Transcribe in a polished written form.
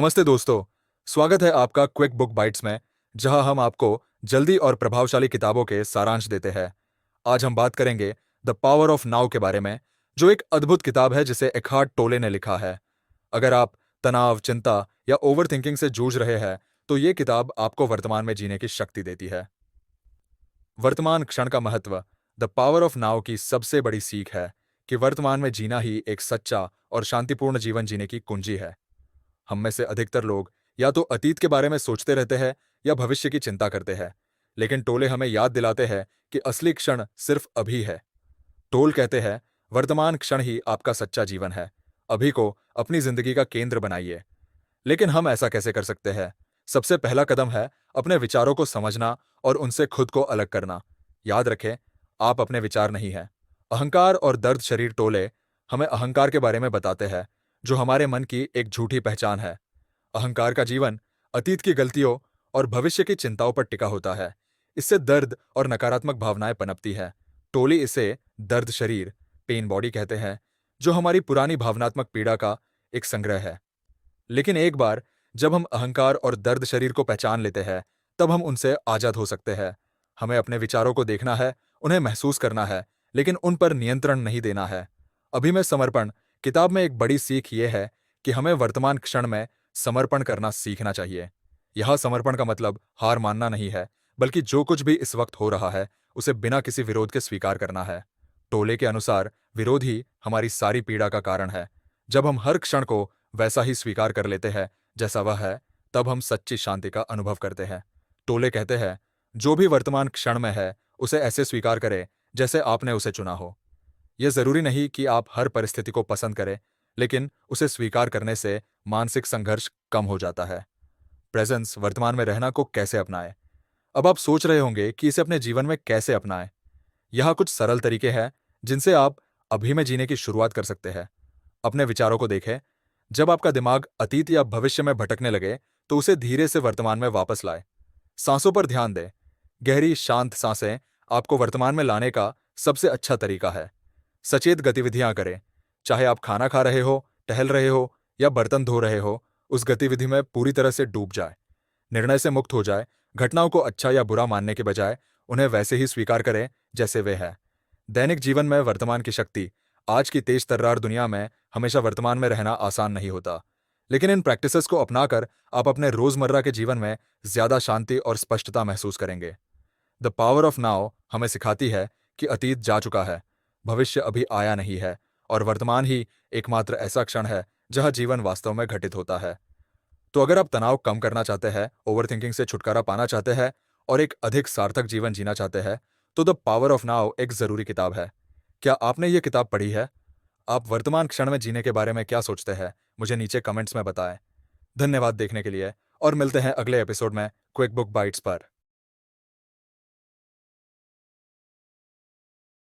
नमस्ते दोस्तों। स्वागत है आपका क्विक बुक बाइट्स में, जहां हम आपको जल्दी और प्रभावशाली किताबों के सारांश देते हैं। आज हम बात करेंगे द पावर ऑफ नाउ के बारे में, जो एक अद्भुत किताब है जिसे एकहार्ट टोले ने लिखा है। अगर आप तनाव, चिंता या ओवर थिंकिंग से जूझ रहे हैं, तो ये किताब आपको वर्तमान में जीने की शक्ति देती है। वर्तमान क्षण का महत्व। द पावर ऑफ नाउ की सबसे बड़ी सीख है कि वर्तमान में जीना ही एक सच्चा और शांतिपूर्ण जीवन जीने की कुंजी है। हम में से अधिकतर लोग या तो अतीत के बारे में सोचते रहते हैं या भविष्य की चिंता करते हैं, लेकिन टोले हमें याद दिलाते हैं कि असली क्षण सिर्फ अभी है। टोल कहते हैं, वर्तमान क्षण ही आपका सच्चा जीवन है। अभी को अपनी जिंदगी का केंद्र बनाइए। लेकिन हम ऐसा कैसे कर सकते हैं? सबसे पहला कदम है अपने विचारों को समझना और उनसे खुद को अलग करना। याद रखें, आप अपने विचार नहीं हैं। अहंकार और दर्द शरीर टोले हमें अहंकार के बारे में बताते हैं, जो हमारे मन की एक झूठी पहचान है। अहंकार का जीवन अतीत की गलतियों और भविष्य की चिंताओं पर टिका होता है। इससे दर्द और नकारात्मक भावनाएं पनपती है। टोली इसे दर्द शरीर, पेन बॉडी कहते हैं, जो हमारी पुरानी भावनात्मक पीड़ा का एक संग्रह है। लेकिन एक बार जब हम अहंकार और दर्द शरीर को पहचान लेते हैं, तब हम उनसे आजाद हो सकते हैं। हमें अपने विचारों को देखना है, उन्हें महसूस करना है, लेकिन उन पर नियंत्रण नहीं देना है। अभी में समर्पण किताब में एक बड़ी सीख ये है कि हमें वर्तमान क्षण में समर्पण करना सीखना चाहिए। यह समर्पण का मतलब हार मानना नहीं है, बल्कि जो कुछ भी इस वक्त हो रहा है, उसे बिना किसी विरोध के स्वीकार करना है। टोले के अनुसार विरोध ही हमारी सारी पीड़ा का कारण है। जब हम हर क्षण को वैसा ही स्वीकार कर लेते हैं जैसा वह है, तब हम सच्ची शांति का अनुभव करते हैं। टोले कहते हैं, जो भी वर्तमान क्षण में है, उसे ऐसे स्वीकार करें जैसे आपने उसे चुना हो। यह जरूरी नहीं कि आप हर परिस्थिति को पसंद करें, लेकिन उसे स्वीकार करने से मानसिक संघर्ष कम हो जाता है। प्रेजेंस, वर्तमान में रहना को कैसे अपनाएं? अब आप सोच रहे होंगे कि इसे अपने जीवन में कैसे अपनाएं। यहाँ कुछ सरल तरीके हैं जिनसे आप अभी में जीने की शुरुआत कर सकते हैं। अपने विचारों को देखें। जब आपका दिमाग अतीत या भविष्य में भटकने लगे, तो उसे धीरे से वर्तमान में वापस लाएं। सांसों पर ध्यान दें। गहरी शांत सांसें आपको वर्तमान में लाने का सबसे अच्छा तरीका है। सचेत गतिविधियां करें। चाहे आप खाना खा रहे हो, टहल रहे हो या बर्तन धो रहे हो, उस गतिविधि में पूरी तरह से डूब जाए। निर्णय से मुक्त हो जाए। घटनाओं को अच्छा या बुरा मानने के बजाय उन्हें वैसे ही स्वीकार करें जैसे वे हैं। दैनिक जीवन में वर्तमान की शक्ति। आज की तेज तर्रार दुनिया में हमेशा वर्तमान में रहना आसान नहीं होता, लेकिन इन प्रैक्टिसेस को अपनाकर आप अपने रोजमर्रा के जीवन में ज्यादा शांति और स्पष्टता महसूस करेंगे। द पावर ऑफ नाउ हमें सिखाती है कि अतीत जा चुका है, भविष्य अभी आया नहीं है, और वर्तमान ही एकमात्र ऐसा क्षण है जहां जीवन वास्तव में घटित होता है। तो अगर आप तनाव कम करना चाहते हैं, ओवरथिंकिंग से छुटकारा पाना चाहते हैं और एक अधिक सार्थक जीवन जीना चाहते हैं, तो द पावर ऑफ नाउ एक जरूरी किताब है। क्या आपने ये किताब पढ़ी है? आप वर्तमान क्षण में जीने के बारे में क्या सोचते हैं? मुझे नीचे कमेंट्स में बताएं। धन्यवाद देखने के लिए, और मिलते हैं अगले एपिसोड में क्विक बुक बाइट्स पर।